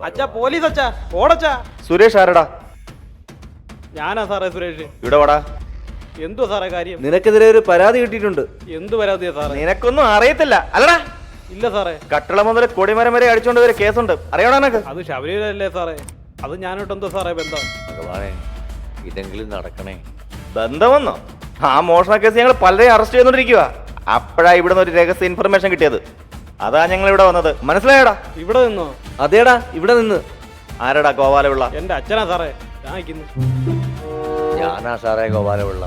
അച്ഛാ പോലീസ് അച്ഛാ ഓടച്ചാ. സുരേഷ് ആരടാ? ഞാനാ സാറേ സുരേഷ്. ഇവിടെ വാടാ. എന്തോ സാറേ കാര്യം? നിനക്കെതിരെ ഒരു പരാതി കിട്ടിയിട്ടുണ്ട്. എന്ത് പരാതിയാ സാറേ? നിനക്കൊന്നും അറിയത്തില്ല അല്ലടാ? ഇല്ല സാറേ. കട്ടള മുതൽ കൊടിമരം വരെ അടിച്ചോണ്ട് ഒരു കേസുണ്ട്, അറിയണോ നിനക്ക്? അത് ശബരിമലല്ലേ സാറേ? അത് ഞാനോട്ട് എന്തോ സാറേ ബന്ധം? ഭഗവാനെ, ഇതെങ്കിലും നടക്കണേ. ബന്ധമെന്നോ? ആ മോഷണ കേസ് ഞങ്ങൾ പലരെയും അറസ്റ്റ് ചെയ്തോണ്ടിരിക്കുക. അപ്പോഴാ ഇവിടുന്ന് ഒരു രഹസ്യ ഇൻഫർമേഷൻ കിട്ടിയത്. അതാ ഞങ്ങൾ ഇവിടെ വന്നത്. മനസ്സിലായടാ? ഇവിടെ നിന്നോ? അതേടാ, ഇവിടെ നിന്ന്. ആരടാ ഗോപാലപിള്ള? എന്റെ അച്ഛനാ സാറേ. ഞാൻ അയക്കുന്നു. ഞാനാ സാറേ ഗോപാലപിള്ള,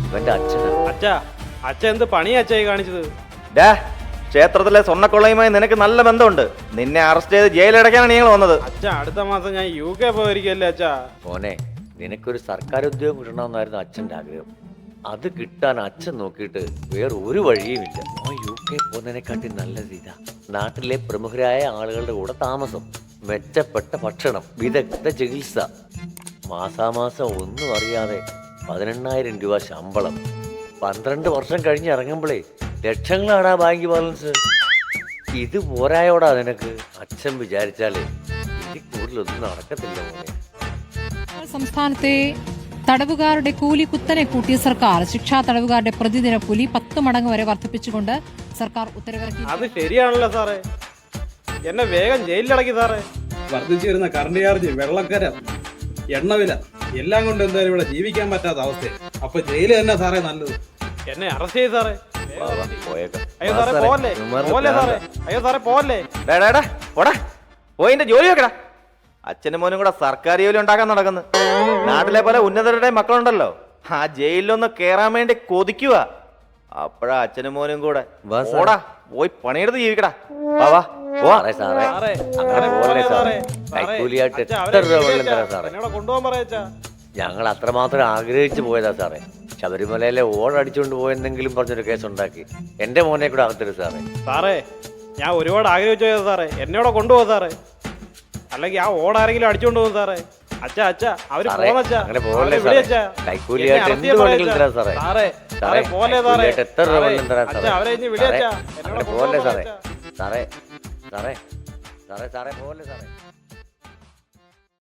ഇവന്റെ അച്ഛനാ. അച്ഛാ, അച്ഛൻ എന്ത് പണിയാ അച്ഛായി കാണിച്ചത്? ഡാ, ക്ഷേത്രത്തിലെ സ്വർണ്ണക്കൊള്ളയുമായി നിനക്ക് നല്ല ബന്ധമുണ്ട്. നിന്നെ അറസ്റ്റ് ചെയ്ത് ജയിലടയ്ക്കാനാണ് ഞങ്ങൾ വന്നത്. അച്ഛാ, അടുത്ത മാസം ഞാൻ UK പോയിരിക്കല്ലേ അച്ഛാ? മോനെ, നിനക്കൊരു സർക്കാർ ഉദ്യോഗം കിട്ടണമെന്നായിരുന്നു അച്ഛൻ്റെ ആഗ്രഹം. അത് കിട്ടാൻ അച്ഛൻ നോക്കിയിട്ട് വേറെ ഒരു വഴിയുമില്ല. മോൻ UK പോകുന്നതിനെക്കാട്ടി നല്ലത് ഇതാ. നാട്ടിലെ പ്രമുഖരായ ആളുകളുടെ കൂടെ താമസം, മെച്ചപ്പെട്ട ഭക്ഷണം, വിദഗ്ധ ചികിത്സ, മാസാമാസം ഒന്നും അറിയാതെ 18,000 രൂപ ശമ്പളം. 12 വർഷം കഴിഞ്ഞ് ഇറങ്ങുമ്പോഴേ ലക്ഷങ്ങളാണ് ആ ബാങ്ക് ബാലൻസ്. ഇത് പോരായോടാ നിനക്ക്? അച്ഛൻ വിചാരിച്ചാലേ ഇതിൽ കൂടുതലൊന്നും നടക്കത്തില്ല മോനെ. സംസ്ഥാനത്തെ തടവുകാരുടെ കൂലി കുത്തനെ കൂട്ടിയ സർക്കാർ. ശിക്ഷാ തടവുകാരുടെ പ്രതിദിന കൂലി 10 മടങ്ങ് വരെ വർദ്ധിപ്പിച്ചുകൊണ്ട് സർക്കാർ ഉത്തരവിറക്കി. അത് ശരിയാണല്ലോ സാറേ. എന്നെ വേഗം ജയിലിലടക്കി സാറേ. വർദ്ധിച്ചു വരുന്ന കറണ്ട് ചാർജ്, വെള്ളക്കര, എണ്ണവില എല്ലാം കൊണ്ട് എന്തായാലും ഇവിടെ ജീവിക്കാൻ പറ്റാത്ത അവസ്ഥ. അപ്പൊ ജയില് തന്നെ സാറേ നല്ലത്. എന്നെ അറസ്റ്റ് ചെയ്ത് സാറേ. പോയേക്കാം. അയ്യോ സാറേ പോവല്ലേ, പോവല്ലേ സാറേ. അയ്യോ സാറേ പോവല്ലേ. പോയി എന്റെ ജോലി വെക്കടാ. അച്ഛനും മോനും കൂടെ സർക്കാർ ജോലി ഉണ്ടാക്കാൻ നടക്കുന്നു. നാട്ടിലെ പല ഉന്നതരുടെ മക്കളുണ്ടല്ലോ, ആ ജയിലിലൊന്ന് കേറാൻ വേണ്ടി കൊതിക്കുക. അപ്പഴാ അച്ഛനും മോനും കൂടെ ഓടാ പോയി പണിയെടുത്ത് ജീവിക്കടാ. സാറേ സാറേ, അങ്ങനെ പോലെ സാറേ. കൈക്കൂലിയായിട്ട് എത്ര രൂപ വെള്ളം തരാം സാറേ? കൊണ്ടുപോകാൻ പറയാ. ഞങ്ങൾ അത്രമാത്രം ആഗ്രഹിച്ചു പോയതാ സാറേ. ശബരിമലയിലെ ഓടടിച്ചുകൊണ്ട് പോയെന്നെങ്കിലും പറഞ്ഞൊരു കേസ് ഉണ്ടാക്കി എന്റെ മോനെ കൂടെ അകത്തിരു സാറേ. സാറേ, ഞാൻ ഒരുപാട് ആഗ്രഹിച്ചു പോയത് സാറേ. എന്നോടെ കൊണ്ടുപോകും സാറേ, അല്ലെങ്കിൽ ആ ഓടാരെങ്കിലും അടിച്ചുകൊണ്ട് പോകും സാറേ. അച്ഛാ അച്ഛാ, അവര് അങ്ങനെ പോലെ കൈക്കൂലിയായിട്ട് എന്ത് വേണമെങ്കിലും തരാം സാറേ. സാറേ കൈക്കൂലിയായിട്ട് എത്ര രൂപ വെള്ളം തരാം സാറേ? അങ്ങനെ പോലെ സാറേ. സാറേ സാറേ സാറേ സാറേ പോലെ സാറേ.